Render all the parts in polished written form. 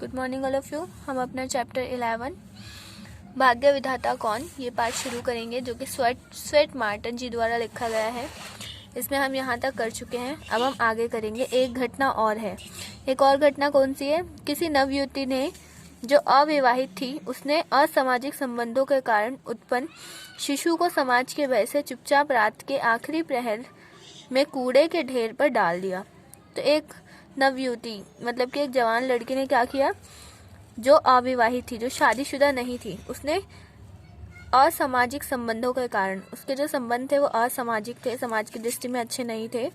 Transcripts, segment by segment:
Good morning all of you. हम अपना chapter 11 भाग्य विधाता कौन ये पाठ शुरू करेंगे, जो कि स्वेट मार्टिन जी द्वारा लिखा गया है। इसमें हम यहाँ तक कर चुके हैं। अब हम आगे करेंगे। एक घटना और है। एक और घटना कौन सी है? किसी नवयुवती ने जो अविवाहित थी, उसने असामाजिक संबंधों के कारण उत्पन्न शिशु को समाज के भय से चुपचाप रात के आखिरी प्रहर में कूड़े के ढेर पर डाल दिया। तो एक नवयुवती मतलब कि एक जवान लड़की ने क्या किया, जो अविवाहित थी, जो शादीशुदा नहीं थी, उसने असामाजिक संबंधों के कारण, उसके जो संबंध थे वो असामाजिक थे, समाज की दृष्टि में अच्छे नहीं थे।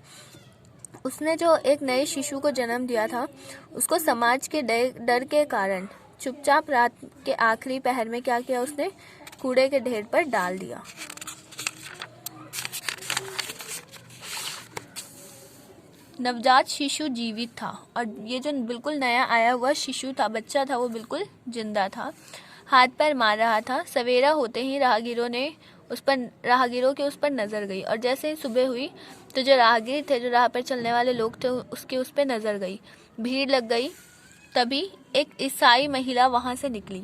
उसने जो एक नए शिशु को जन्म दिया था, उसको समाज के डर के कारण चुपचाप रात के आखिरी पहर में क्या किया, उसने कूड़े के ढेर पर डाल दिया। नवजात शिशु जीवित था और ये जो बिल्कुल नया आया हुआ शिशु था, बच्चा था, वो बिल्कुल जिंदा था, हाथ पैर मार रहा था। सवेरा होते ही राहगीरों की उस पर नजर गई, और जैसे ही सुबह हुई तो जो राहगीर थे, जो राह पर चलने वाले लोग थे, उसकी उस पर नजर गई, भीड़ लग गई। तभी एक ईसाई महिला वहां से निकली,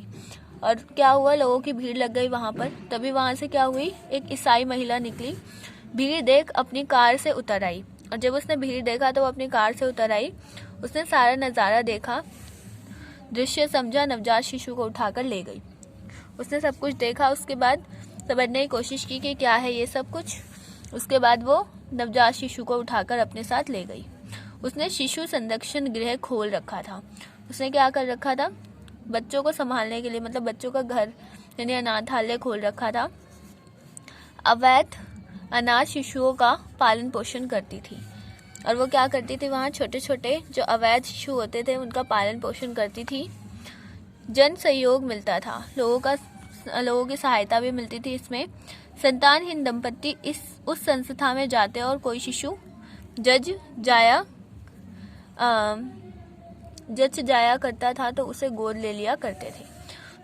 और क्या हुआ, लोगों की भीड़ लग गई वहां पर। तभी वहां से क्या हुई, एक ईसाई महिला निकली, भीड़ देख अपनी कार से उतर आई, और जब उसने भीड़ देखा तो वो अपनी कार से उतर आई। उसने सारा नज़ारा देखा, दृश्य समझा, नवजात शिशु को उठाकर ले गई। उसने सब कुछ देखा, उसके बाद समझने की कोशिश की कि क्या है ये सब कुछ। उसके बाद वो नवजात शिशु को उठाकर अपने साथ ले गई। उसने शिशु संरक्षण गृह खोल रखा था। उसने क्या कर रखा था, बच्चों को संभालने के लिए, मतलब बच्चों का घर यानी अनाथालय खोल रखा था। अवैध अनाथ शिशुओं का पालन पोषण करती थी, और वो क्या करती थी, वहाँ छोटे छोटे जो अवैध शिशु होते थे उनका पालन पोषण करती थी। जन सहयोग मिलता था, लोगों की सहायता भी मिलती थी इसमें। संतानहीन दंपत्ति उस संस्था में जाते और कोई शिशु जच जाया करता था तो उसे गोद ले लिया करते थे।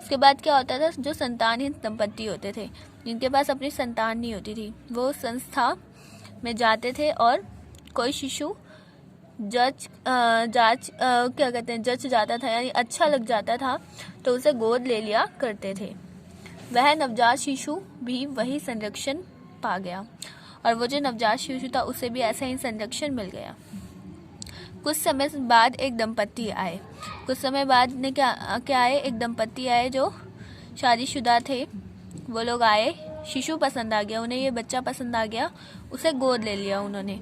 उसके बाद क्या होता था, जो संतानहीन दंपत्ति होते थे, जिनके पास अपनी संतान नहीं होती थी, वो संस्था में जाते थे और कोई शिशु जच जाता था, यानी अच्छा लग जाता था तो उसे गोद ले लिया करते थे। वह नवजात शिशु भी वही संरक्षण पा गया, और वो जो नवजात शिशु था उसे भी ऐसा ही संरक्षण मिल गया। कुछ समय बाद एक दंपत्ति आए। कुछ समय बाद ने क्या आए, एक दंपत्ति आए जो शादीशुदा थे। वो लोग आए, शिशु पसंद आ गया उन्हें, ये बच्चा पसंद आ गया, उसे गोद ले लिया उन्होंने।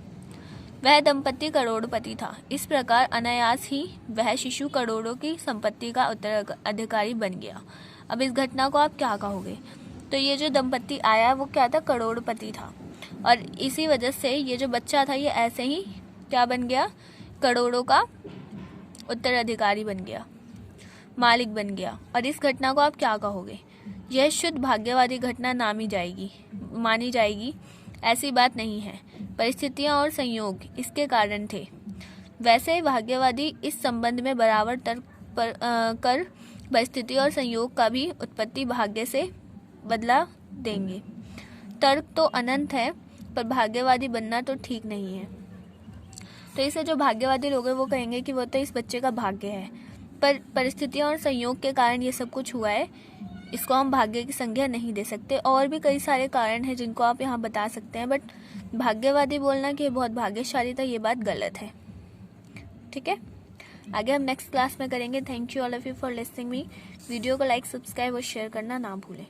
वह दंपत्ति करोड़पति था। इस प्रकार अनायास ही वह शिशु करोड़ों की संपत्ति का उत्तराधिकारी बन गया। अब इस घटना को आप क्या कहोगे? तो ये जो दंपत्ति आया वो क्या था, करोड़पति था, और इसी वजह से ये जो बच्चा था ये ऐसे ही क्या बन गया, करोड़ों का उत्तराधिकारी बन गया, मालिक बन गया। और इस घटना को आप क्या कहोगे? यह शुद्ध भाग्यवादी घटना मानी जाएगी। ऐसी बात नहीं है, परिस्थितियां और संयोग इसके कारण थे। वैसे भाग्यवादी इस संबंध में बराबर तर्क कर परिस्थिति और संयोग का भी उत्पत्ति भाग्य से बदला देंगे। तर्क तो अनंत है, पर भाग्यवादी बनना तो ठीक नहीं है। तो इसे जो भाग्यवादी लोग हैं वो कहेंगे कि वो तो इस बच्चे का भाग्य है, पर परिस्थितियों और संयोग के कारण ये सब कुछ हुआ है, इसको हम भाग्य की संज्ञा नहीं दे सकते। और भी कई सारे कारण हैं जिनको आप यहाँ बता सकते हैं, बट भाग्यवादी बोलना कि ये बहुत भाग्यशाली था, ये बात गलत है। ठीक है, आगे हम नेक्स्ट क्लास में करेंगे। Thank you all of you for listening me. Video को लाइक, सब्सक्राइब और शेयर करना ना भूलें।